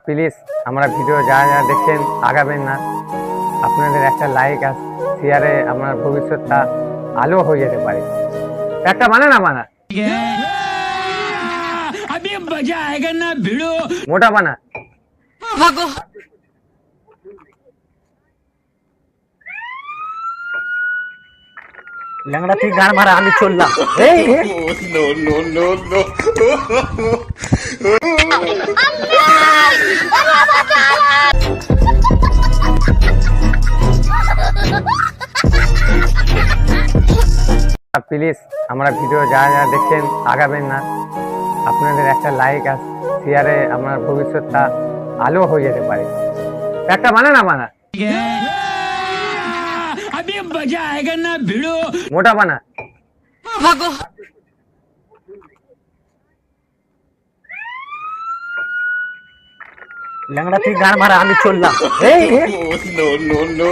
Please আমরা video যা যা দেখছেন আগাবেন না। আপনাদের একটা লাইক আর শেয়ারে আমার ভবিষ্যৎটা আলো হয়ে যেতে পারে। একটা বানা না বানা अभी मजा आएगा ना भिड़ो। মোটা বানা। ভাগো। ল্যাংড়া তুই গান মারা, আমি চললাম। এই প্লিজ আমরা ভিডিও যা যা দেখছেন আগাবেন না। আপনাদের একটা লাইক আর শেয়ারে আমার ভবিষ্যৎটা আলো হয়ে যেতে পারে। একটা বানা না বানা अभी मजा आएगा ना भिड़ो। মোটা বানা। ভাগো। ল্যাংড়া তুই গান মারা, আমি চললাম। এই no.